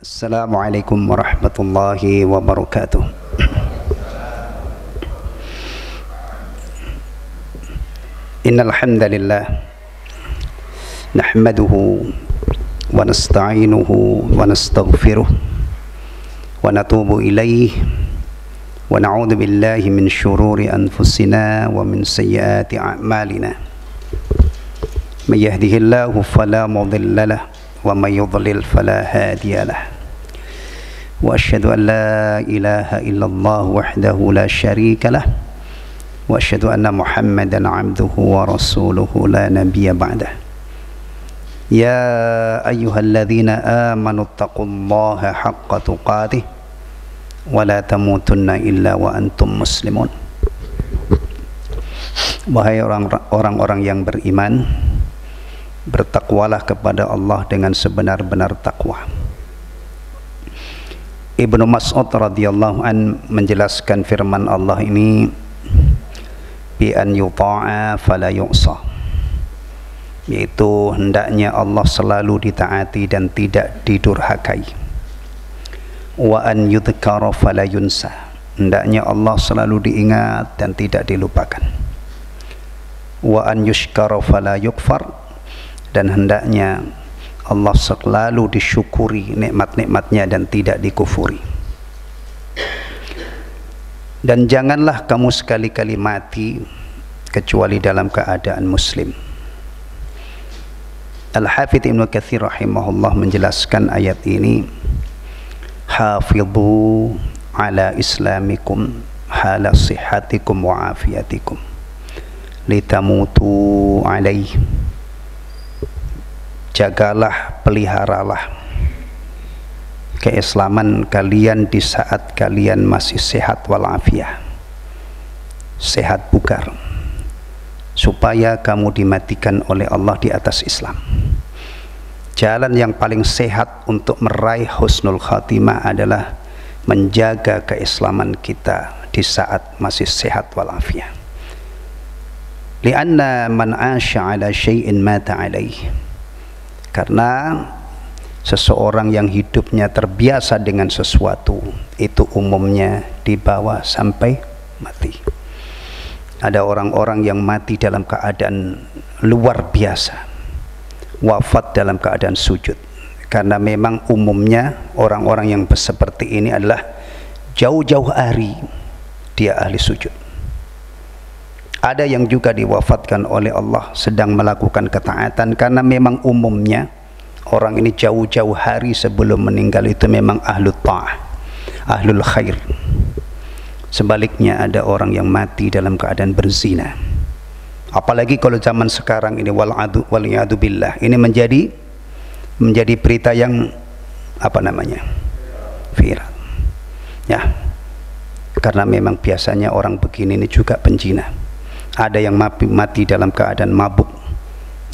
Assalamualaikum warahmatullahi wabarakatuh. Innal hamdalillah nahmaduhu wa nasta'inuhu wa nastaghfiruh wa natubu ilaihi wa na'udzu billahi min syururi anfusina wa min sayyiati a'malina. May yahdihillahu fala mudilla lahu wa may yudlil fala hadiya lahu. Wa asyhadu an la ilaha illallah wahdahu la syarika lah wa asyhadu anna Muhammadan abduhu wa rasuluhu la nabiyya ba'dah. Ya ayyuhalladzina amanu taqullaha haqqa tuqatih wa la tamutunna illa wa antum muslimun. Wahai orang-orang yang beriman, bertakwalah kepada Allah dengan sebenar-benar takwa. Ibnu Mas'ud radhiyallahu an menjelaskan firman Allah ini, bi an yuta'a fala yu'sa, yaitu hendaknya Allah selalu ditaati dan tidak didurhakai. Wa an yudhkara fala yunsa, hendaknya Allah selalu diingat dan tidak dilupakan. Wa an yushkara fala yukfar, dan hendaknya Allah selalu disyukuri nikmat-nikmatnya dan tidak dikufuri. Dan janganlah kamu sekali-kali mati kecuali dalam keadaan muslim. Al-Hafidz Ibnu Katsir rahimahullah menjelaskan ayat ini, hafidhu ala islamikum hala sihhatikum wa afiyatikum litamutu alaihi, jagalah, peliharalah keislaman kalian di saat kalian masih sehat walafiat, sehat bugar, supaya kamu dimatikan oleh Allah di atas Islam. Jalan yang paling sehat untuk meraih husnul khatimah adalah menjaga keislaman kita di saat masih sehat walafiat. Lianna man 'asha 'ala syai'in mata 'alaihi, karena seseorang yang hidupnya terbiasa dengan sesuatu itu umumnya dibawa sampai mati. Ada orang-orang yang mati dalam keadaan luar biasa, wafat dalam keadaan sujud, karena memang umumnya orang-orang yang seperti ini adalah jauh-jauh hari dia ahli sujud. Ada yang juga diwafatkan oleh Allah sedang melakukan ketaatan, karena memang umumnya orang ini jauh-jauh hari sebelum meninggal itu memang ahlul ta'ah, ahlul khair. Sebaliknya ada orang yang mati dalam keadaan berzina. Apalagi kalau zaman sekarang ini wal'iyadu billah, ini menjadi berita yang viral. Ya, karena memang biasanya orang begini ini juga penjina. Ada yang mati dalam keadaan mabuk,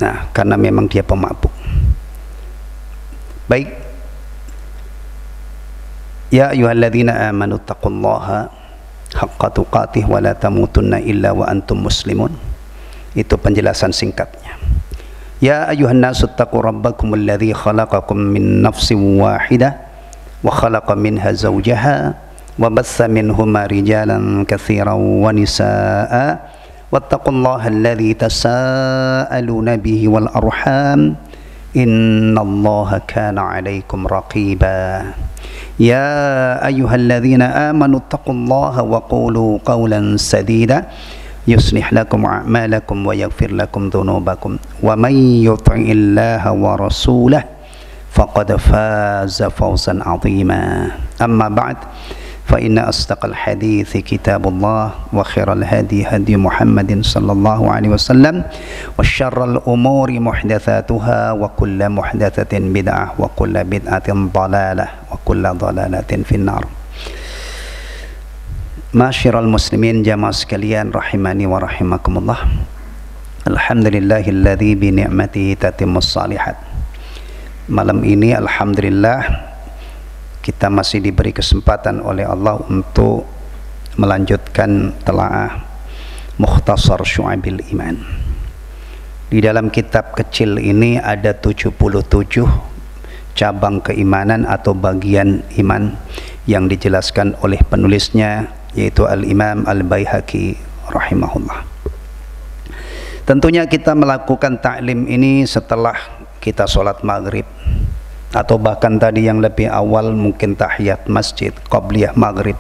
nah karena memang dia pemabuk. Baik, ya ayyuhalladzina amanu taqullaha haqqa tuqatih wa la tamutunna illa wa antum muslimun. Itu penjelasan singkatnya. Ya ayyuhan nasu taqu rabbakumul ladzi khalaqakum min nafsin wahidah wa khalaqa minha zawjaha wa batsa minhuma rijalan katsiran wa nisaa'a wattaqullaha alladzi tasaaluna bihi wal arham innallaha kana 'alaikum raqiba. Ya ayyuhalladzina amanu taqullaha wa qulu qawlan sadida yuslih lakum a'malakum wa yaghfir lakum dhunubakum wa may yuti'illaha wa rasulahu faqad faza fawzan 'azima. Amma ba'd, fa inna asdaqal hadithi kitabullah wa khairal hadi hadi Muhammadin sallallahu alaihi wasallam wa syarral umuri muhdatsatuha wa kullu muhdatsatin bid'ah wa kullu bid'atin dhalalah wa kullu dhalalatin finnar. Masyiral muslimin jamaah sekalian rahimani wa rahimakumullah. Alhamdulillahilladzi bi ni'matihi tatimmus shalihat. Malam ini alhamdulillah kita masih diberi kesempatan oleh Allah untuk melanjutkan telaah Mukhtasar Syu'abil Iman. Di dalam kitab kecil ini ada 77 cabang keimanan atau bagian iman yang dijelaskan oleh penulisnya, yaitu Al-Imam Al-Baihaqi rahimahullah. Tentunya kita melakukan ta'lim ini setelah kita sholat maghrib, atau bahkan tadi yang lebih awal mungkin tahiyat masjid, qabliyah maghrib,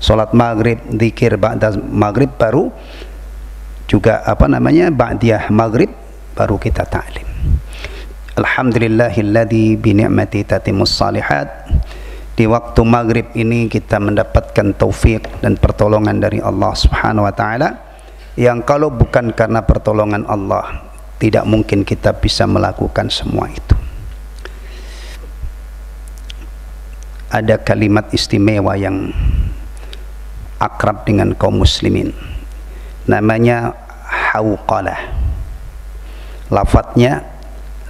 sholat maghrib, zikir ba'da maghrib, baru juga ba'diyah maghrib, baru kita ta'lim. Alhamdulillahilladzi bi ni'mati tatimmus shalihat. Di waktu maghrib ini kita mendapatkan taufik dan pertolongan dari Allah Subhanahu wa taala, yang kalau bukan karena pertolongan Allah tidak mungkin kita bisa melakukan semua itu. Ada kalimat istimewa yang akrab dengan kaum muslimin, namanya hauqalah. Lafadznya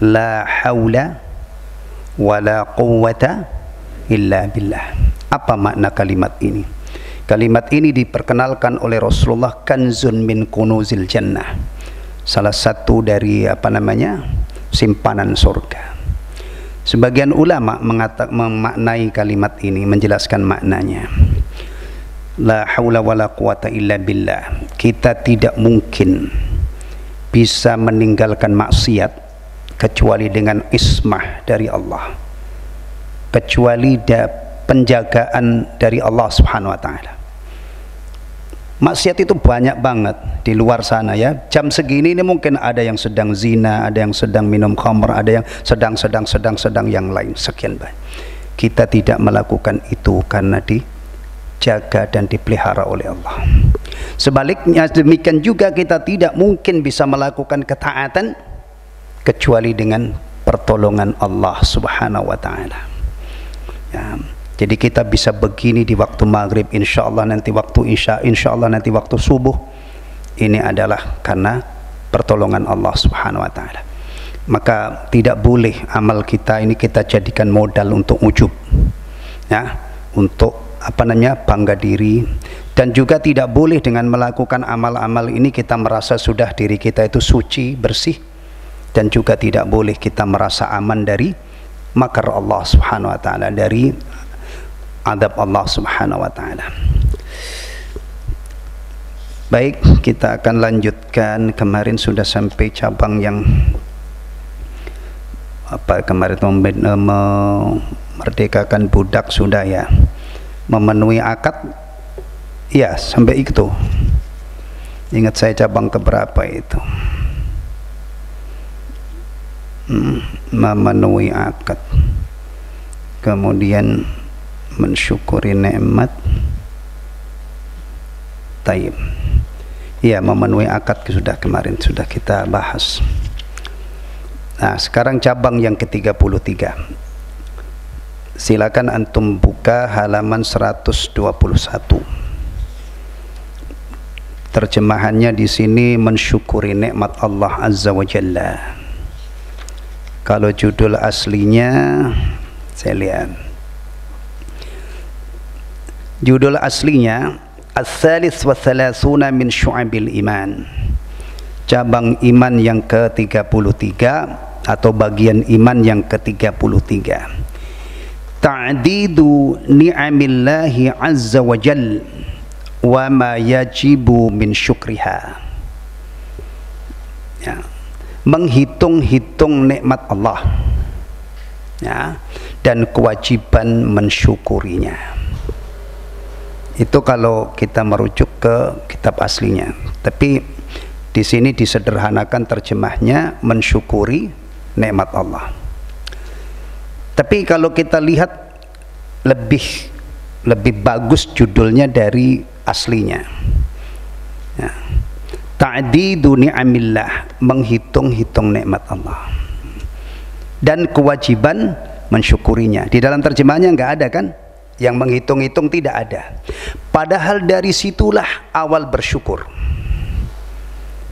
la haula wala quwwata illa billah. Apa makna kalimat ini? Kalimat ini diperkenalkan oleh Rasulullah kanzun min kunuzil jannah, salah satu dari simpanan surga. Sebagian ulama memaknai kalimat ini, menjelaskan maknanya. La haula wala quwata illa billah. Kita tidak mungkin bisa meninggalkan maksiat kecuali dengan ismah dari Allah, kecuali penjagaan dari Allah Subhanahu wa taala. Maksiat itu banyak banget di luar sana ya. Jam segini ini mungkin ada yang sedang zina, ada yang sedang minum khamr, ada yang sedang yang lain, sekian banyak. Kita tidak melakukan itu karena dijaga dan dipelihara oleh Allah. Sebaliknya demikian juga kita tidak mungkin bisa melakukan ketaatan kecuali dengan pertolongan Allah Subhanahu wa taala. Ya, jadi kita bisa begini di waktu maghrib, insyaallah nanti waktu isya, insyaallah nanti waktu subuh. Ini adalah karena pertolongan Allah Subhanahu wa taala. Maka tidak boleh amal kita ini kita jadikan modal untuk ujub, ya, untuk bangga diri, dan juga tidak boleh dengan melakukan amal-amal ini kita merasa sudah diri kita itu suci, bersih, dan juga tidak boleh kita merasa aman dari makar Allah Subhanahu wa taala, dari adab Allah Subhanahu wa taala. Baik, kita akan lanjutkan. Kemarin sudah sampai cabang yang kemarin memerdekakan budak sudah ya, memenuhi akad ya, sampai itu. Ingat saya cabang keberapa itu? Memenuhi akad, kemudian mensyukuri nikmat, taib, ya, memenuhi akad sudah kemarin sudah kita bahas. Nah, sekarang cabang yang ke-33. Silakan antum buka halaman 121. Terjemahannya di sini mensyukuri nikmat Allah Azza wa Jalla. Kalau judul aslinya saya lihat, judul aslinya Ats-Tsalits wa Tsalatsuna min Syu'abil Iman, cabang iman yang ke-33 atau bagian iman yang ke-33. Ta'didu ni'amillahi azza wa jal wa ma yajibu min syukriha. Ya, menghitung-hitung nikmat Allah, ya, dan kewajiban mensyukurinya. Itu kalau kita merujuk ke kitab aslinya. Tapi di sini disederhanakan terjemahnya mensyukuri nikmat Allah. Tapi kalau kita lihat lebih bagus judulnya dari aslinya. Ya. Ta'didu ni'amillah, menghitung-hitung nikmat Allah dan kewajiban mensyukurinya. Di dalam terjemahannya nggak ada kan? Yang menghitung-hitung tidak ada. Padahal dari situlah awal bersyukur.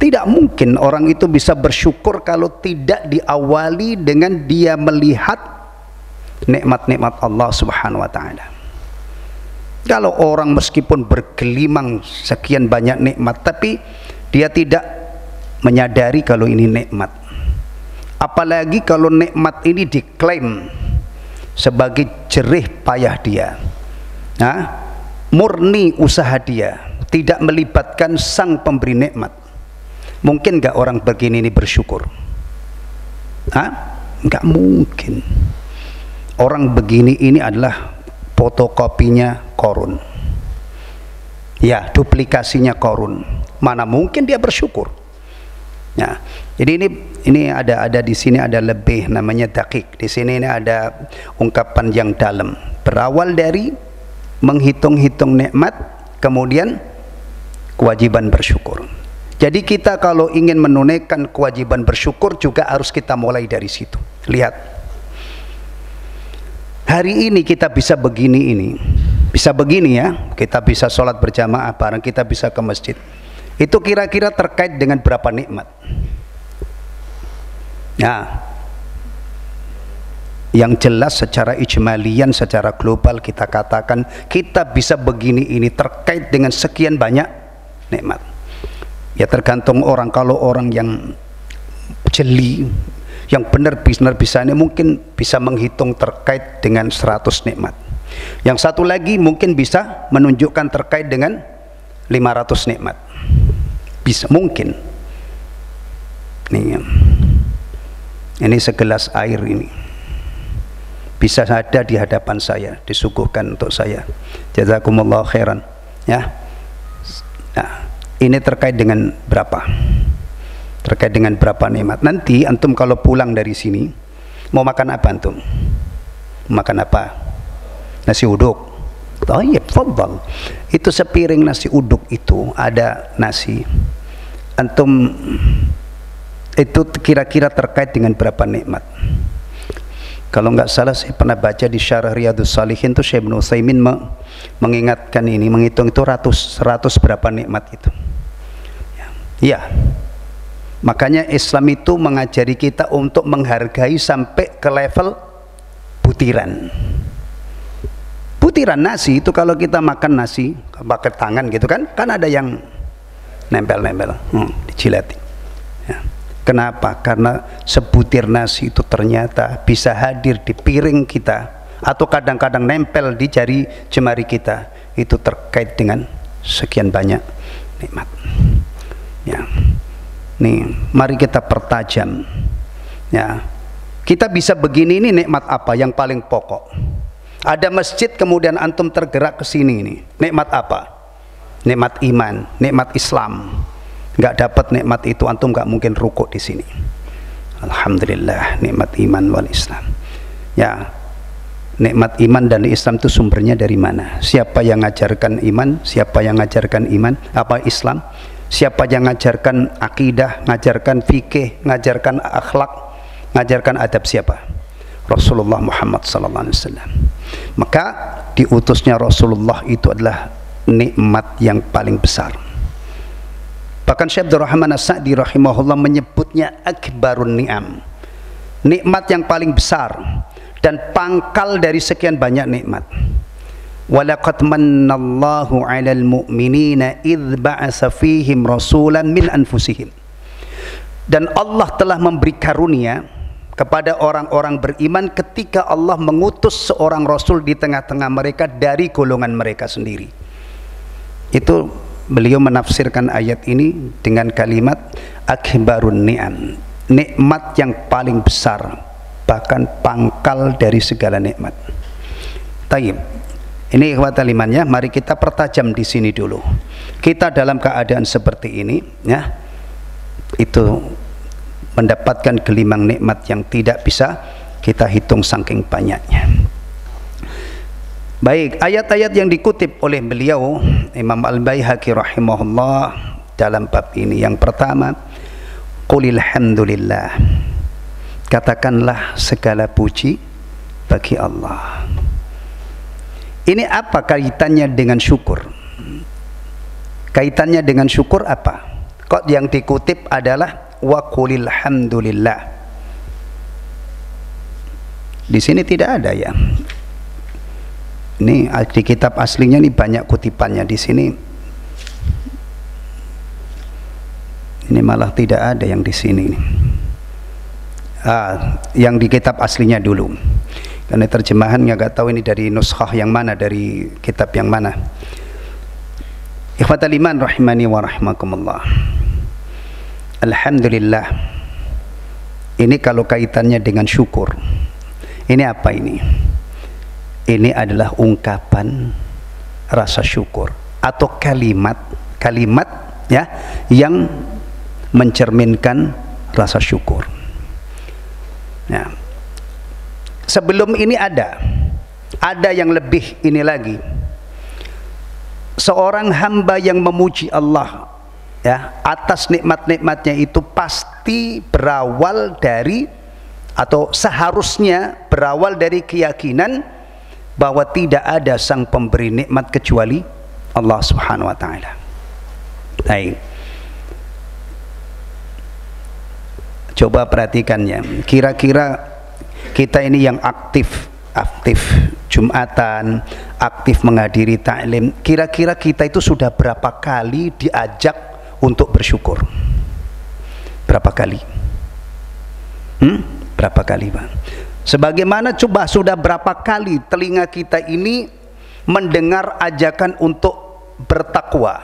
Tidak mungkin orang itu bisa bersyukur kalau tidak diawali dengan dia melihat nikmat-nikmat Allah Subhanahu wa taala. Kalau orang meskipun bergelimang sekian banyak nikmat, tapi dia tidak menyadari kalau ini nikmat. Apalagi kalau nikmat ini diklaim sebagai jerih payah dia, murni usaha dia, tidak melibatkan sang pemberi nikmat. Mungkin nggak orang begini ini bersyukur? Nggak mungkin. Orang begini ini adalah fotokopinya Qarun, ya, duplikasinya Qarun. Mana mungkin dia bersyukur? Ya, jadi ini ada di sini ada lebih namanya dakik. Di sini ini ada ungkapan yang dalam, berawal dari menghitung-hitung nikmat, kemudian kewajiban bersyukur. Jadi kita kalau ingin menunaikan kewajiban bersyukur juga harus kita mulai dari situ. Lihat, hari ini kita bisa begini, bisa begini ya, kita bisa sholat berjamaah bareng, kita bisa ke masjid. Itu kira-kira terkait dengan berapa nikmat? Nah, yang jelas secara ijmalian, secara global kita katakan kita bisa begini ini terkait dengan sekian banyak nikmat. Ya tergantung orang. Kalau orang yang jeli, yang benar-benar bisa ini mungkin bisa menghitung terkait dengan 100 nikmat. Yang satu lagi mungkin bisa menunjukkan terkait dengan 500 nikmat. Bisa, mungkin. Ini segelas air ini bisa ada di hadapan saya, disuguhkan untuk saya. Jazakumullah khairan. Ya. Nah, ini terkait dengan berapa? Terkait dengan berapa nikmat. Nanti antum kalau pulang dari sini mau makan apa antum? Makan apa? Nasi uduk. Tayyib, fadhal. Itu sepiring nasi uduk itu ada nasi. Antum itu kira-kira terkait dengan berapa nikmat? Kalau nggak salah saya pernah baca di Syarah Riyadhus Shalihin itu Syekh Ibnu Utsaimin mengingatkan ini, menghitung itu 100 berapa nikmat itu. Ya, makanya Islam itu mengajari kita untuk menghargai sampai ke level butiran. Butiran nasi itu kalau kita makan nasi pakai tangan gitu kan ada yang nempel-nempel, dijilatin. Ya. Kenapa? Karena sebutir nasi itu ternyata bisa hadir di piring kita atau kadang-kadang nempel di jari jemari kita. Itu terkait dengan sekian banyak nikmat. Ya, nih mari kita pertajam. Ya, kita bisa begini, ini nikmat apa yang paling pokok? Ada masjid kemudian antum tergerak ke sini, ini nikmat apa? Nikmat iman, nikmat Islam. Nggak dapat nikmat itu antum nggak mungkin rukuk di sini. Alhamdulillah, nikmat iman wal Islam. Ya, nikmat iman dan Islam itu sumbernya dari mana? Siapa yang ngajarkan iman? Siapa yang ngajarkan iman? Apa Islam? Siapa yang ngajarkan akidah, ngajarkan fikih, ngajarkan akhlak, ngajarkan adab? Siapa? Rasulullah Muhammad SAW. Maka diutusnya Rasulullah itu adalah nikmat yang paling besar. Bahkan Syekh Abdul Rahman As-Sa'di rahimahullah menyebutnya akbarun ni'am, nikmat yang paling besar dan pangkal dari sekian banyak nikmat. Walaqad mannallahu 'alal mu'minina idz ba'atsa fihim rasulan min anfusihim. Dan Allah telah memberi karunia kepada orang-orang beriman ketika Allah mengutus seorang rasul di tengah-tengah mereka dari golongan mereka sendiri. Itu beliau menafsirkan ayat ini dengan kalimat akbarun ni'am, nikmat yang paling besar, bahkan pangkal dari segala nikmat. Tayyib. Ini ikhwatal iman ya, mari kita pertajam di sini dulu. Kita dalam keadaan seperti ini ya, itu mendapatkan gelimang nikmat yang tidak bisa kita hitung saking banyaknya. Baik, ayat-ayat yang dikutip oleh beliau Imam Al-Baihaqi rahimahullah dalam bab ini, yang pertama, qulil hamdulillah, katakanlah segala puji bagi Allah. Ini apa kaitannya dengan syukur? Kaitannya dengan syukur apa? Kok yang dikutip adalah wa qulil hamdulillah. Di sini tidak ada ya. Ini di kitab aslinya ini banyak kutipannya, di sini ini malah tidak ada yang di sini. Yang di kitab aslinya dulu. karena terjemahan nggak tahu ini dari nuskhah yang mana, dari kitab yang mana. Ikhwatal iman rahimani wa rahimakumullah. Alhamdulillah, ini kalau kaitannya dengan syukur, ini apa ini? Ini adalah ungkapan rasa syukur atau kalimat ya yang mencerminkan rasa syukur. Nah, sebelum ini ada yang lebih ini lagi. Seorang hamba yang memuji Allah ya atas nikmat-nikmatnya itu pasti berawal dari, atau seharusnya berawal dari keyakinan bahwa tidak ada sang pemberi nikmat kecuali Allah Subhanahu wa taala. Baik. Coba perhatikannya. Kira-kira kita ini yang aktif Jumatan, aktif menghadiri taklim, kira-kira kita itu sudah berapa kali diajak untuk bersyukur? Berapa kali? Berapa kali, Bang? Sebagaimana coba sudah berapa kali telinga kita ini mendengar ajakan untuk bertakwa?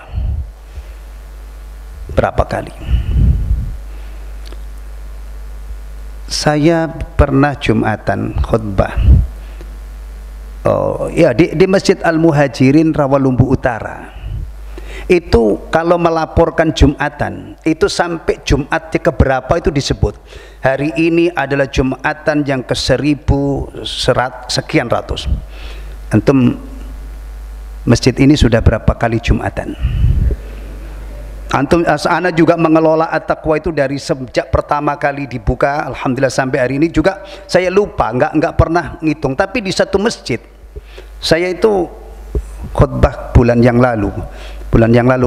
Berapa kali? Saya pernah Jumatan khutbah di Masjid Al-Muhajirin Rawalumbu Utara. Itu kalau melaporkan Jumatan itu sampai Jumat keberapa itu disebut, hari ini adalah Jumatan yang ke-1100 sekian ratus. Antum masjid ini sudah berapa kali Jumatan? Antum, ana juga mengelola At-Taqwa itu dari sejak pertama kali dibuka, alhamdulillah sampai hari ini juga saya lupa, nggak pernah ngitung. Tapi di satu masjid saya itu khutbah bulan yang lalu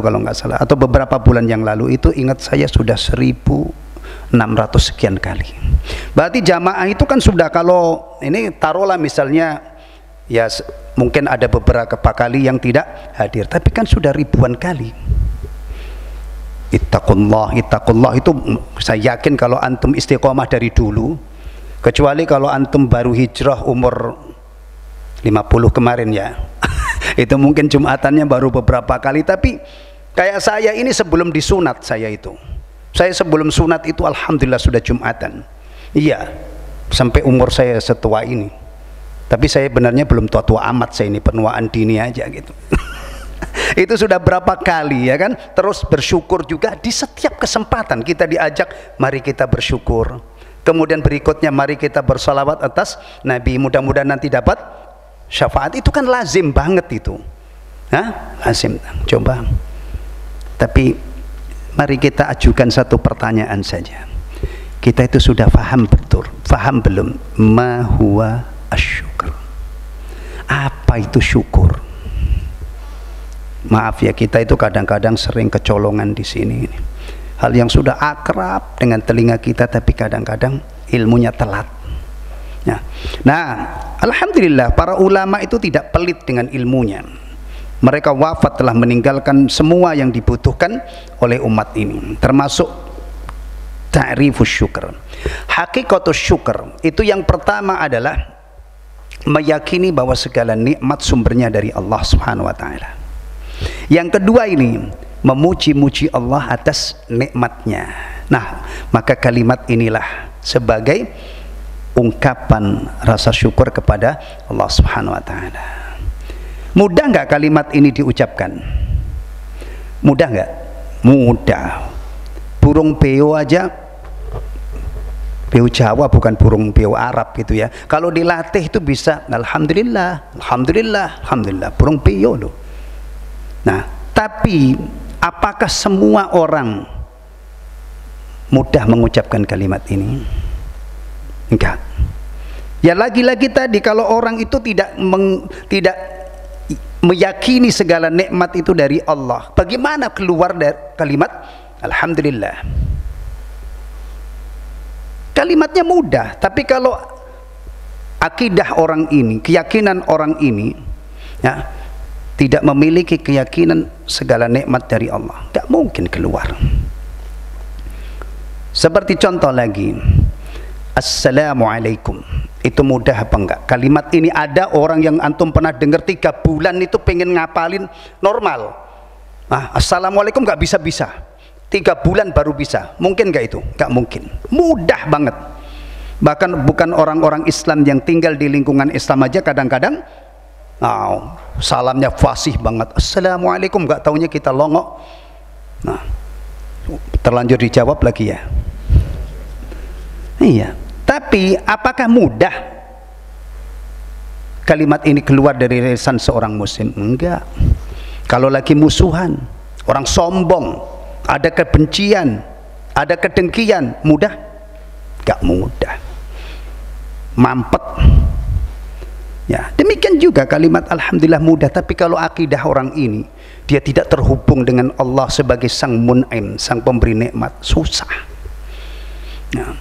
kalau nggak salah, atau beberapa bulan yang lalu itu, ingat saya sudah 1600 sekian kali. Berarti jamaah itu kan sudah, kalau ini taruhlah misalnya ya mungkin ada beberapa kali yang tidak hadir, tapi kan sudah ribuan kali. Ittaqullah itu saya yakin kalau antum istiqomah dari dulu, kecuali kalau antum baru hijrah umur 50 kemarin ya itu mungkin Jumatannya baru beberapa kali. Tapi kayak saya ini sebelum disunat, saya sebelum sunat itu alhamdulillah sudah Jumatan. Iya, sampai umur saya setua ini. Tapi saya benarnya belum tua-tua amat, saya ini penuaan dini aja gitu. Itu sudah berapa kali ya kan. Terus bersyukur juga di setiap kesempatan kita diajak, mari kita bersyukur. Kemudian berikutnya mari kita bersalawat atas Nabi, mudah-mudahan nanti dapat syafaat. Itu kan lazim banget itu. Lazim. Coba. Tapi mari kita ajukan satu pertanyaan saja. Kita itu sudah paham betul, paham belum? Ma huwa asyukur. Apa itu syukur? Maaf ya, kita itu kadang-kadang sering kecolongan di sini. Hal yang sudah akrab dengan telinga kita, tapi kadang-kadang ilmunya telat. Nah, alhamdulillah para ulama itu tidak pelit dengan ilmunya. Mereka wafat telah meninggalkan semua yang dibutuhkan oleh umat ini, termasuk ta'rifus syukur. Hakikatus syukur itu yang pertama adalah meyakini bahwa segala nikmat sumbernya dari Allah Subhanahu wa taala. Yang kedua ini memuji-muji Allah atas nikmatnya. Nah, maka kalimat inilah sebagai ungkapan rasa syukur kepada Allah Subhanahu wa taala. Mudah nggak kalimat ini diucapkan? Mudah nggak? Mudah. Burung beo aja, beo Jawa bukan burung beo Arab gitu ya, kalau dilatih itu bisa alhamdulillah, alhamdulillah, alhamdulillah, burung beo loh. Nah, tapi apakah semua orang mudah mengucapkan kalimat ini? Enggak. Ya lagi-lagi tadi, kalau orang itu tidak meyakini segala nikmat itu dari Allah, bagaimana keluar dari kalimat alhamdulillah? Kalimatnya mudah, tapi kalau akidah orang ini, keyakinan orang ini ya, tidak memiliki keyakinan segala nikmat dari Allah, tidak mungkin keluar. Seperti contoh lagi, assalamualaikum, Itu mudah apa enggak? Kalimat ini ada orang yang antum pernah dengar 3 bulan itu pengen ngapalin normal. Assalamualaikum nggak bisa-bisa. 3 bulan baru bisa. Mungkin nggak itu? Nggak mungkin. Mudah banget. Bahkan bukan orang-orang Islam yang tinggal di lingkungan Islam aja kadang-kadang salamnya fasih banget. Assalamualaikum, nggak taunya kita longok. Terlanjur dijawab lagi ya. Iya. Tapi apakah mudah kalimat ini keluar dari lisan seorang muslim? Enggak. Kalau lagi musuhan, orang sombong, ada kebencian, ada kedengkian, mudah? Enggak mudah. Mampet. Ya, demikian juga kalimat alhamdulillah mudah, tapi kalau akidah orang ini dia tidak terhubung dengan Allah sebagai sang mun'im, sang pemberi nikmat, susah. Ya.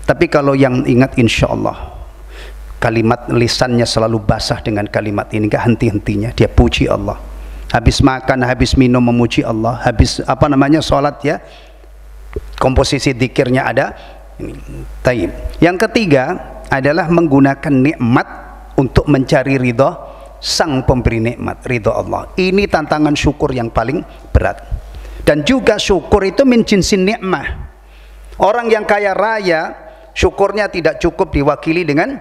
Tapi kalau yang ingat insya Allah kalimat lisannya selalu basah dengan kalimat ini, gak henti-hentinya dia puji Allah, habis makan habis minum memuji Allah, habis sholat ya komposisi dzikirnya ada. Taib. Yang ketiga adalah menggunakan nikmat untuk mencari ridho sang pemberi nikmat, ridho Allah. Ini tantangan syukur yang paling berat. Dan juga syukur itu min jinsin nikmah. Orang yang kaya raya syukurnya tidak cukup diwakili dengan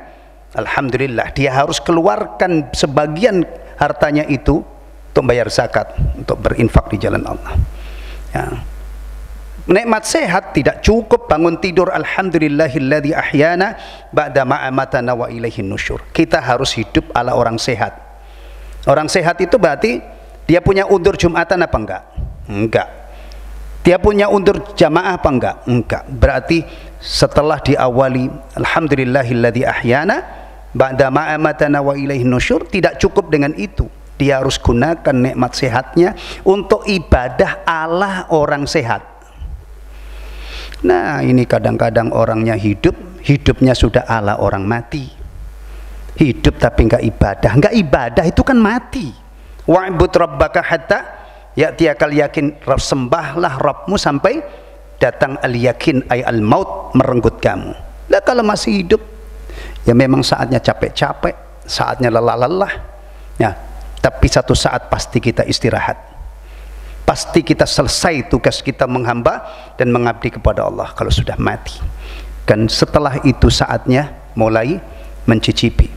alhamdulillah, dia harus keluarkan sebagian hartanya itu untuk bayar zakat, untuk berinfak di jalan Allah. Ya. Nikmat sehat tidak cukup bangun tidur alhamdulillahilladzi ahyana ba'da ma amatana wa ilaihin nusyur. Kita harus hidup ala orang sehat. Orang sehat itu berarti dia punya undur Jumatan apa enggak? Enggak. Dia punya undur jamaah apa enggak? Enggak. Berarti setelah diawali alhamdulillahilladzi ahyana ba'da ma amatana wa ilaihin nusyur, tidak cukup dengan itu. Dia harus gunakan nikmat sehatnya untuk ibadah ala orang sehat. Nah, ini kadang-kadang orangnya hidupnya sudah ala orang mati. Hidup tapi enggak ibadah. Enggak ibadah itu kan mati. Wa'bud rabbaka hatta ya'tiyakal yakin, sembahlah Rabbmu sampai datang al-yakin ay al-maut merenggut kamu. Nah, kalau masih hidup ya memang saatnya capek-capek, saatnya lelah-lelah ya, tapi satu saat pasti kita istirahat, pasti kita selesai tugas kita menghamba dan mengabdi kepada Allah kalau sudah mati. Dan setelah itu saatnya mulai mencicipi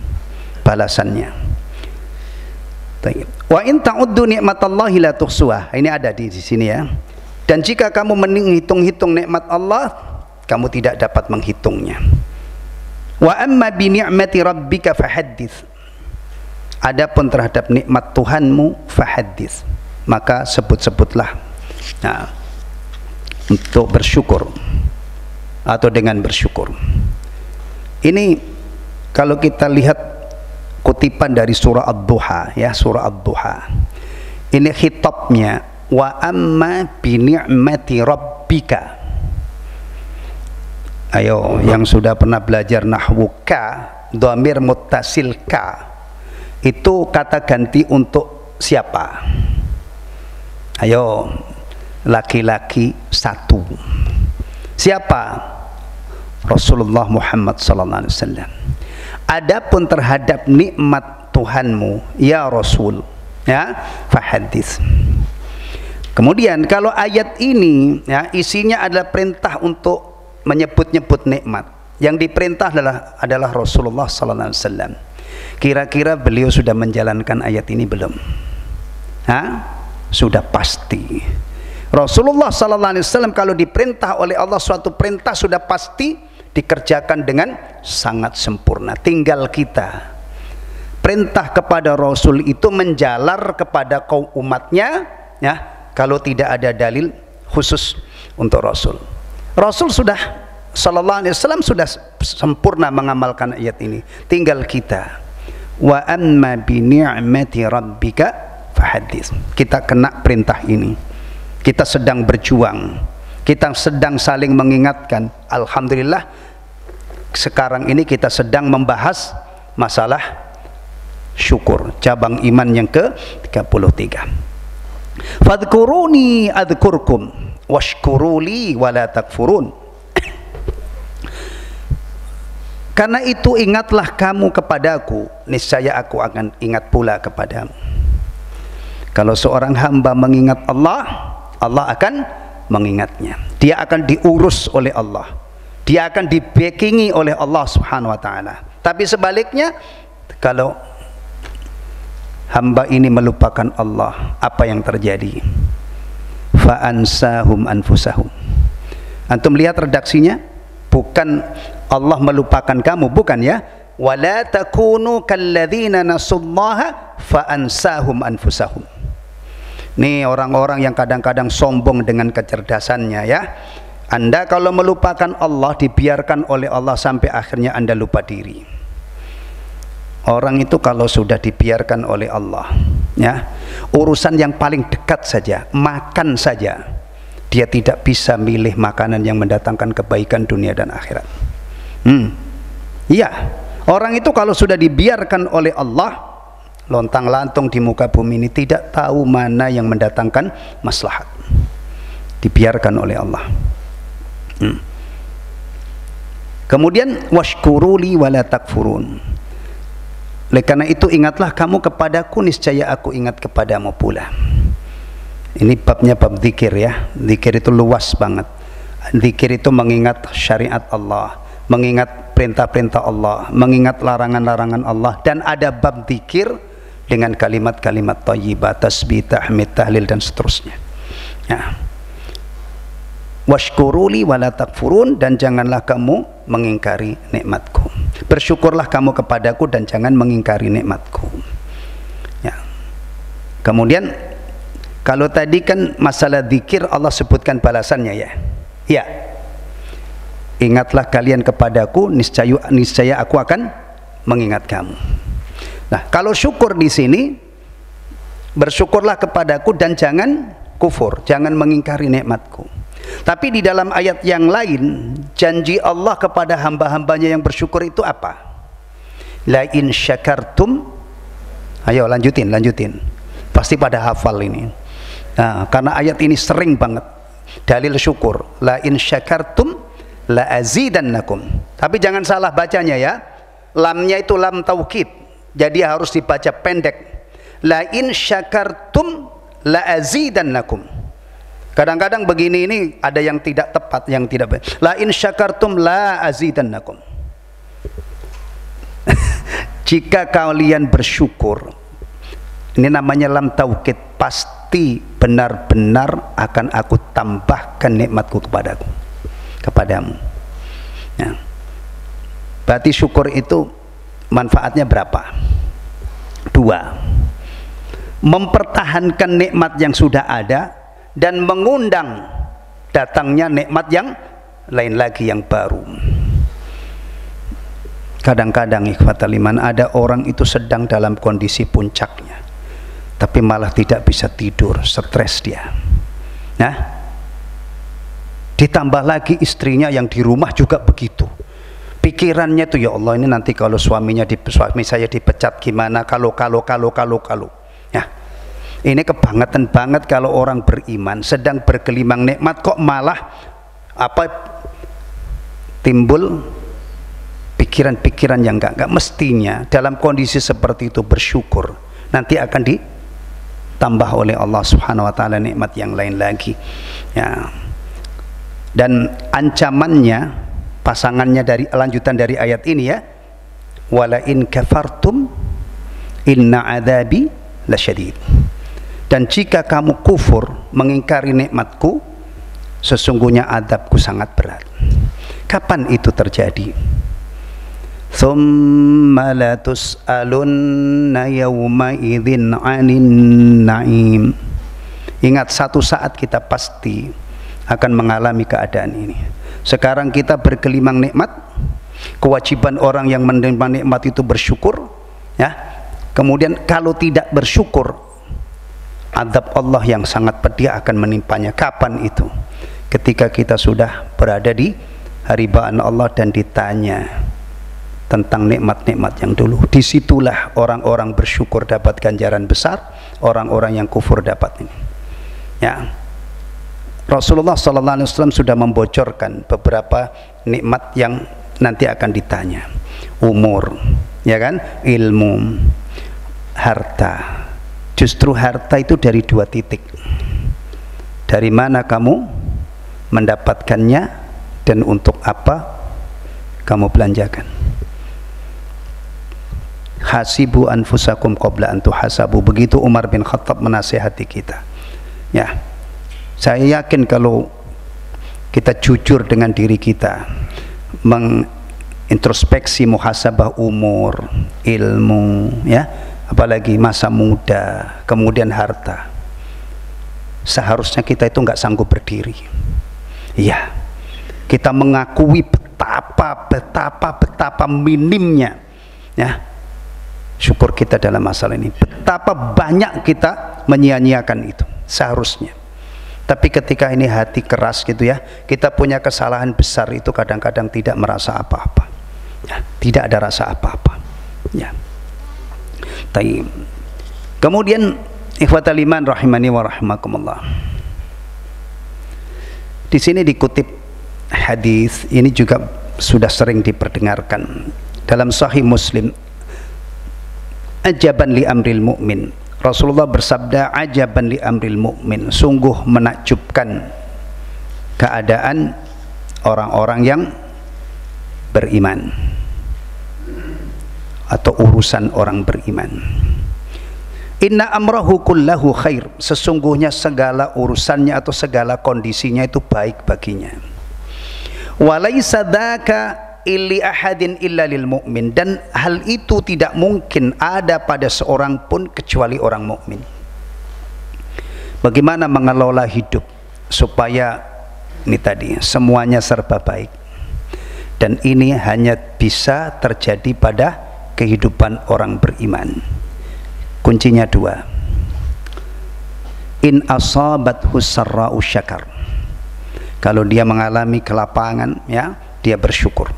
balasannya. Wa in ta'uddu ni'matallahi la tuhsuha. Ini ada di sini ya. Dan jika kamu menghitung-hitung nikmat Allah, kamu tidak dapat menghitungnya. Wa amma bi ni'mati rabbika fahaddits. Adapun terhadap nikmat Tuhanmu fahaddits, maka sebut-sebutlah. Nah, untuk bersyukur atau dengan bersyukur. Ini kalau kita lihat kutipan dari surah Ad-Duha ya, surah Ad-Duha. Ini khitabnya wa amma bi ni'mati rabbika. Ayo yang sudah pernah belajar nahwu ka, dhamir muttasil ka, itu kata ganti untuk siapa? Ayo, laki-laki satu. Siapa? Rasulullah Muhammad sallallahu alaihi wasallam. Adapun terhadap nikmat Tuhanmu ya Rasul, ya, fahadits. Kemudian kalau ayat ini ya isinya adalah perintah untuk menyebut-nyebut nikmat. Yang diperintah adalah Rasulullah sallallahu alaihi wasallam. Kira-kira beliau sudah menjalankan ayat ini belum? Sudah pasti. Rasulullah sallallahu alaihi wasallam kalau diperintah oleh Allah suatu perintah sudah pasti dikerjakan dengan sangat sempurna. Tinggal kita perintah kepada Rasul itu menjalar kepada kaum umatnya ya, kalau tidak ada dalil khusus untuk Rasul. Rasul sudah sallallahu alaihi wasallam sudah sempurna mengamalkan ayat ini. Tinggal kita. Wa amma bi ni'mati rabbika fahadits. Kita kena perintah ini. Kita sedang berjuang. Kita sedang saling mengingatkan. Alhamdulillah sekarang ini kita sedang membahas masalah syukur, cabang iman yang ke-33. Fadhkuruni adhkurkum washkuruli wala takfurun. Karena itu ingatlah kamu kepadaku, niscaya aku akan ingat pula kepadamu. Kalau seorang hamba mengingat Allah, Allah akan mengingatnya. Dia akan diurus oleh Allah, dia akan dibackingi oleh Allah Subhanahu wa ta'ala. Tapi sebaliknya, kalau hamba ini melupakan Allah, apa yang terjadi? Fa'ansahum anfusahum. Antum lihat redaksinya, bukan Allah melupakan kamu, bukan ya. Wala takunu kalladzina nasullaha fa'ansahum anfusahum. Nih orang-orang yang kadang-kadang sombong dengan kecerdasannya ya. Anda kalau melupakan Allah, dibiarkan oleh Allah sampai akhirnya Anda lupa diri. Orang itu kalau sudah dibiarkan oleh Allah ya, urusan yang paling dekat saja, makan saja, dia tidak bisa milih makanan yang mendatangkan kebaikan dunia dan akhirat. Iya, orang itu kalau sudah dibiarkan oleh Allah, lontang-lantung di muka bumi ini, tidak tahu mana yang mendatangkan maslahat. Dibiarkan oleh Allah. Kemudian washkuruli wala takfurun. Oleh karena itu ingatlah kamu kepadaku, niscaya aku ingat kepadamu pula. Ini babnya bab zikir ya. Zikir itu luas banget. Zikir itu mengingat syariat Allah, mengingat perintah-perintah Allah, mengingat larangan-larangan Allah. Dan ada bab zikir dengan kalimat-kalimat thayyibah, tasbih, tahmid, tahlil dan seterusnya ya. Washkuruli wala takfurun, dan janganlah kamu mengingkari nikmatku. Bersyukurlah kamu kepadaku dan jangan mengingkari nikmatku ya. Kemudian kalau tadi kan masalah zikir Allah sebutkan balasannya ya. Ya, ingatlah kalian kepadaku, niscaya aku akan mengingat kamu. Nah, kalau syukur di sini, bersyukurlah kepadaku dan jangan kufur, jangan mengingkari nikmatku. Tapi di dalam ayat yang lain, janji Allah kepada hamba-hambanya yang bersyukur itu apa? La in syakartum. Ayo lanjutin. Pasti pada hafal ini. Nah, karena ayat ini sering banget dalil syukur. La in syakartum la azidannakum. Tapi jangan salah bacanya ya. Lamnya itu lam taukid, jadi harus dibaca pendek. La in syakartum la azidannakum. Kadang-kadang begini ini ada yang tidak tepat, yang tidak baik. La in syakartum la azidannakum. Jika kalian bersyukur, ini namanya lam taukid, pasti benar-benar akan aku tambahkan nikmatku kepadamu ya. Berarti syukur itu manfaatnya berapa? 2. Mempertahankan nikmat yang sudah ada dan mengundang datangnya nikmat yang lain lagi yang baru. Kadang-kadang ikhwatal iman, ada orang itu sedang dalam kondisi puncaknya, tapi malah tidak bisa tidur, stres dia. Nah, ditambah lagi istrinya yang di rumah juga begitu. Pikirannya tuh, ya Allah, ini nanti kalau suami saya dipecat gimana, kalau. Ya, ini kebangetan banget kalau orang beriman sedang bergelimang nikmat kok malah timbul pikiran-pikiran yang enggak mestinya. Dalam kondisi seperti itu bersyukur, nanti akan ditambah oleh Allah Subhanahu wa taala nikmat yang lain lagi ya. Dan ancamannya, pasangannya dari lanjutan dari ayat ini ya, wala in kafartum inna adzabi lasyadid. Dan jika kamu kufur, mengingkari nikmatku, sesungguhnya adabku sangat berat. Kapan itu terjadi? Tsumma la tus'alunna yawma idzin 'anin na'im. Ingat, satu saat kita pasti akan mengalami keadaan ini. Sekarang kita bergelimang nikmat, kewajiban orang yang menerima nikmat itu bersyukur ya. Kemudian kalau tidak bersyukur, azab Allah yang sangat pedih akan menimpanya. Kapan itu? Ketika kita sudah berada di haribaan Allah dan ditanya tentang nikmat-nikmat yang dulu. Disitulah orang-orang bersyukur dapat ganjaran besar, orang-orang yang kufur dapat ini ya. Rasulullah SAW sudah membocorkan beberapa nikmat yang nanti akan ditanya. Umur, ya kan, ilmu, harta. Justru harta itu dari dua titik. Dari mana kamu mendapatkannya dan untuk apa kamu belanjakan. Hasibu anfusakum qabla an tuhasabu. Begitu Umar bin Khattab menasihati kita. Ya, saya yakin kalau kita jujur dengan diri kita, mengintrospeksi, muhasabah umur, ilmu, ya, apalagi masa muda, kemudian harta, seharusnya kita itu nggak sanggup berdiri. Iya, kita mengakui betapa minimnya, ya, syukur kita dalam masalah ini. Betapa banyak kita menyia-nyiakan itu seharusnya. Tapi ketika ini hati keras gitu ya, kita punya kesalahan besar itu kadang-kadang tidak merasa apa-apa, ya, tidak ada rasa apa-apa, ya. Kemudian ikhwatal iman rahimani wa rahimakumullah, di sini dikutip hadis ini juga sudah sering diperdengarkan dalam Sahih Muslim. Ajaban li amril mu'min, Rasulullah bersabda, ajaban li amril mu'min, sungguh menakjubkan keadaan orang-orang yang beriman atau urusan orang beriman. Inna amrahu kullahu khair, sesungguhnya segala urusannya atau segala kondisinya itu baik baginya. Walaysa dzaka illi ahadin illa lil mu'min, dan hal itu tidak mungkin ada pada seorang pun kecuali orang mukmin. Bagaimana mengelola hidup supaya ini tadi semuanya serba baik, dan ini hanya bisa terjadi pada kehidupan orang beriman. Kuncinya dua. In asabathu sarra'u syakar, kalau dia mengalami kelapangan, ya, dia bersyukur.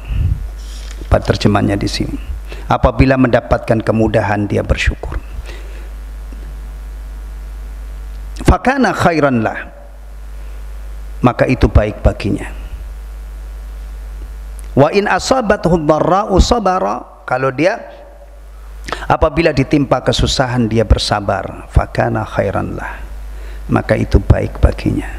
Pada terjemahannya di sini, apabila mendapatkan kemudahan dia bersyukur. Fakana khairan lah, maka itu baik baginya. Wa in asabathu dharra'u sabara, kalau dia apabila ditimpa kesusahan dia bersabar. Fakana khairan lah, maka itu baik baginya.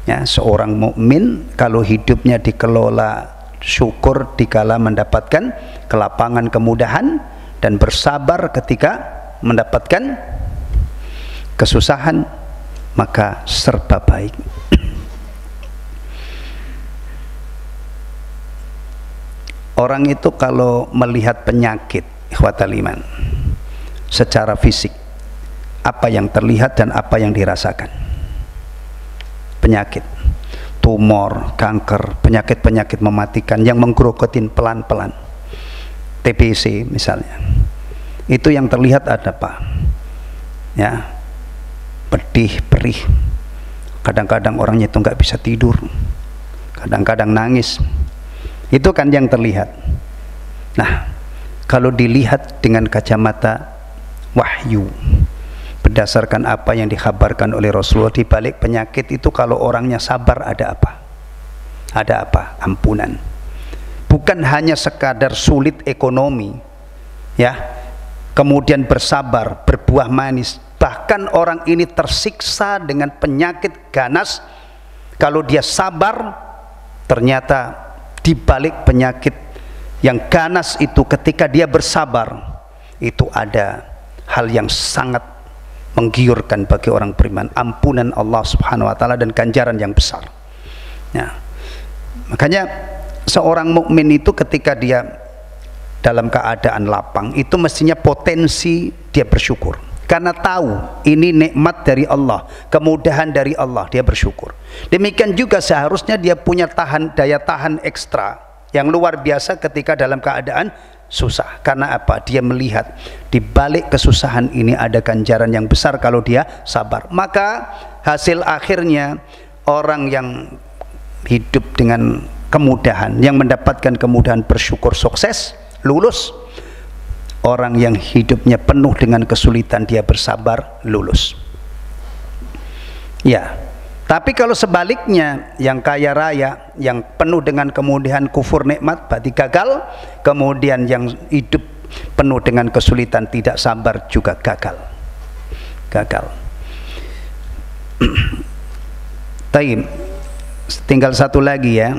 Ya, seorang mukmin kalau hidupnya dikelola syukur dikala mendapatkan kelapangan, kemudahan, dan bersabar ketika mendapatkan kesusahan, maka serba baik. Orang itu kalau melihat penyakit, ikhwatal iman, secara fisik, apa yang terlihat dan apa yang dirasakan? Penyakit, tumor, kanker, penyakit-penyakit mematikan yang menggerogotin pelan-pelan, TBC misalnya, itu yang terlihat ada apa? Ya, pedih, perih, kadang-kadang orangnya itu nggak bisa tidur, kadang-kadang nangis, itu kan yang terlihat. Nah, kalau dilihat dengan kacamata wahyu, berdasarkan apa yang dikhabarkan oleh Rasulullah, di balik penyakit itu kalau orangnya sabar ada apa? Ada apa? Ampunan. Bukan hanya sekadar sulit ekonomi, ya, kemudian bersabar, berbuah manis. Bahkan orang ini tersiksa dengan penyakit ganas, kalau dia sabar, ternyata di balik penyakit yang ganas itu, ketika dia bersabar, itu ada hal yang sangat menggiurkan bagi orang beriman, ampunan Allah Subhanahu wa taala dan ganjaran yang besar. Ya. Makanya seorang mukmin itu ketika dia dalam keadaan lapang itu mestinya potensi dia bersyukur, karena tahu ini nikmat dari Allah, kemudahan dari Allah, dia bersyukur. Demikian juga seharusnya dia punya daya tahan ekstra yang luar biasa ketika dalam keadaan susah. Karena apa? Dia melihat di balik kesusahan ini ada ganjaran yang besar kalau dia sabar. Maka hasil akhirnya orang yang hidup dengan kemudahan, yang mendapatkan kemudahan bersyukur, sukses, lulus. Orang yang hidupnya penuh dengan kesulitan dia bersabar, lulus. Ya, Tapi kalau sebaliknya, yang kaya raya, yang penuh dengan kemudahan, kufur nikmat, berarti gagal. Kemudian yang hidup penuh dengan kesulitan, tidak sabar, juga gagal. Gagal. Taib. Tinggal satu lagi ya.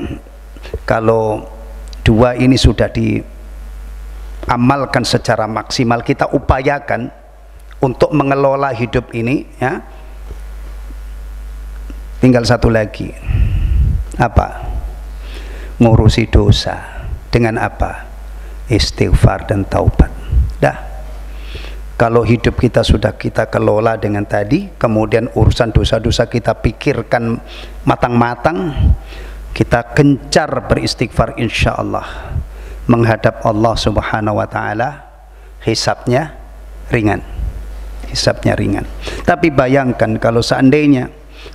Kalau dua ini sudah diamalkan secara maksimal, kita upayakan untuk mengelola hidup ini ya. Tinggal satu lagi, apa? Ngurusi dosa. Dengan apa? Istighfar dan taubat. Dah. Kalau hidup kita sudah kita kelola dengan tadi, kemudian urusan dosa-dosa kita pikirkan matang-matang, kita gencar beristighfar, insya Allah menghadap Allah Subhanahu wa Ta'ala, hisabnya ringan. Hisabnya ringan. Tapi bayangkan kalau seandainya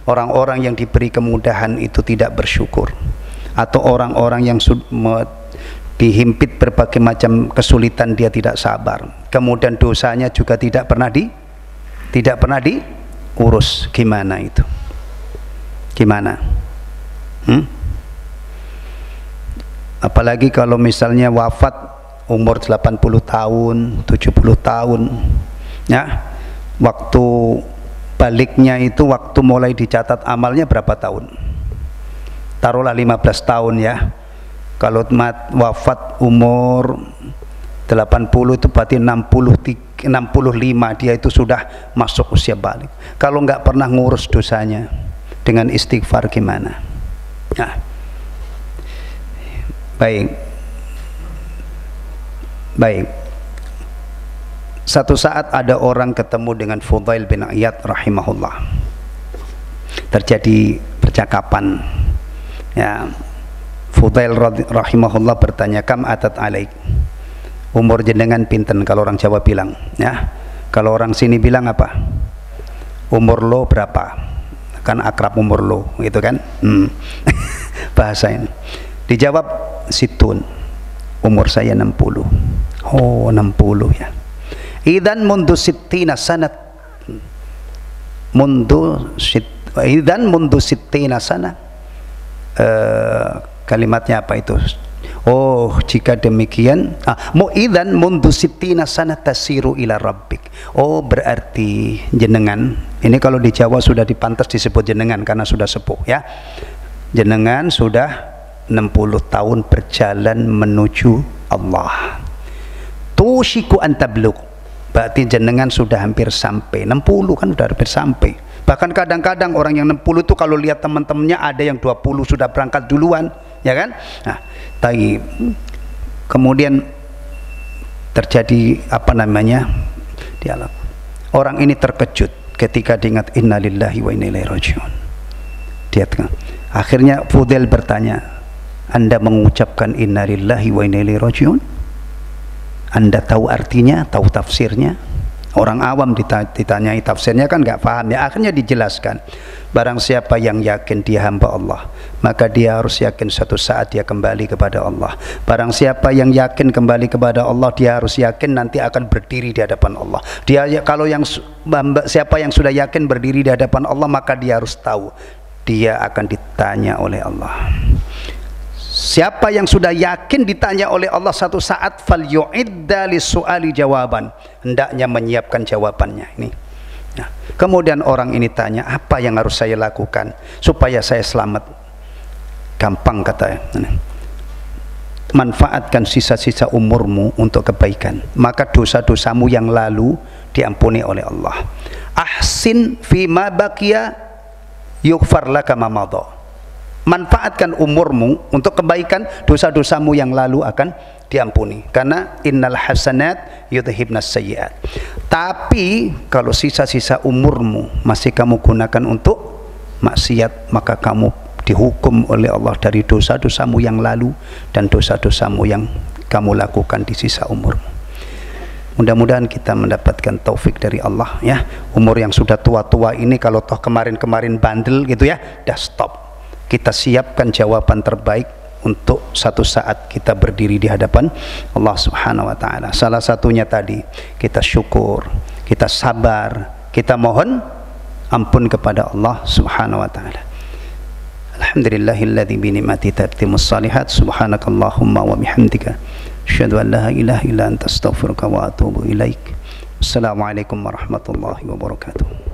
orang-orang yang diberi kemudahan itu tidak bersyukur, atau orang-orang yang dihimpit berbagai macam kesulitan, dia tidak sabar, kemudian dosanya juga tidak pernah diurus, gimana itu? Gimana? Apalagi kalau misalnya wafat umur 80 tahun, 70 tahun ya, waktu baliknya itu, waktu mulai dicatat amalnya berapa tahun? Taruhlah 15 tahun ya. Kalau wafat umur 80 itu berarti 65, dia itu sudah masuk usia balik. Kalau nggak pernah ngurus dosanya, dengan istighfar gimana? Nah, baik. Satu saat ada orang ketemu dengan Fudail bin Iyad rahimahullah. Terjadi percakapan. Ya, Fudail rahimahullah bertanya, "Kam atat alaik?" Umur jenengan pinten kalau orang Jawa bilang, ya. Kalau orang sini bilang apa? Umur lo berapa? Kan akrab umur lo, gitu kan? Bahasa ini. Dijawab, "Situn." Umur saya 60. Oh, 60 ya. Idzan mundu sittina sanat, idzan mundu sittina sana, kalimatnya apa itu? Oh, jika demikian, idzan mundu sittina sana tasiru ila rabbik. Oh, berarti jenengan, ini kalau di Jawa sudah dipantas disebut jenengan karena sudah sepuh ya. Jenengan sudah 60 tahun berjalan menuju Allah. Tushiku antabluk, berarti jenengan sudah hampir sampai. 60 kan sudah hampir sampai. Bahkan kadang-kadang orang yang 60 itu kalau lihat teman-temannya ada yang 20 sudah berangkat duluan, ya kan? Nah, kemudian terjadi apa namanya? Dialog. Orang ini terkejut ketika diingat innalillahi wa inna ilaihi rajiun. Akhirnya Fudail bertanya, "Anda mengucapkan innalillahi wa inna ilaihi rajiun? Anda tahu artinya, tahu tafsirnya?" Orang awam ditanyai tafsirnya kan nggak paham ya. Akhirnya dijelaskan, barang siapa yang yakin dia hamba Allah, maka dia harus yakin suatu saat dia kembali kepada Allah. Barang siapa yang yakin kembali kepada Allah, dia harus yakin nanti akan berdiri di hadapan Allah. Siapa yang sudah yakin berdiri di hadapan Allah, maka dia harus tahu dia akan ditanya oleh Allah. Siapa yang sudah yakin ditanya oleh Allah satu saat, falyu'idda lis-su'ali jawaban, hendaknya menyiapkan jawabannya. Ini. Nah, kemudian orang ini tanya, apa yang harus saya lakukan supaya saya selamat? Gampang katanya. Manfaatkan sisa-sisa umurmu untuk kebaikan, maka dosa-dosamu yang lalu diampuni oleh Allah. Ahsin fima baqiya yughfar laka ma madha. Manfaatkan umurmu untuk kebaikan, dosa-dosamu yang lalu akan diampuni, karena innal hasanat yudhibnas sayyiat. Tapi kalau sisa-sisa umurmu masih kamu gunakan untuk maksiat, maka kamu dihukum oleh Allah dari dosa-dosamu yang lalu dan dosa-dosamu yang kamu lakukan di sisa umurmu. Mudah-mudahan kita mendapatkan taufik dari Allah ya. Umur yang sudah tua-tua ini, kalau toh kemarin-kemarin bandel gitu ya, dah stop. Kita siapkan jawaban terbaik untuk satu saat kita berdiri di hadapan Allah Subhanahu wa Ta'ala. Salah satunya tadi, kita syukur, kita sabar, kita mohon ampun kepada Allah Subhanahu wa taala. Alhamdulillahilladzi bi ni'mati tatimmus shalihat. Subhanakallahumma wa bihamdika asyhadu an la ilaha illa anta astaghfiruka wa atubu ilaik. Assalamualaikum warahmatullahi wabarakatuh.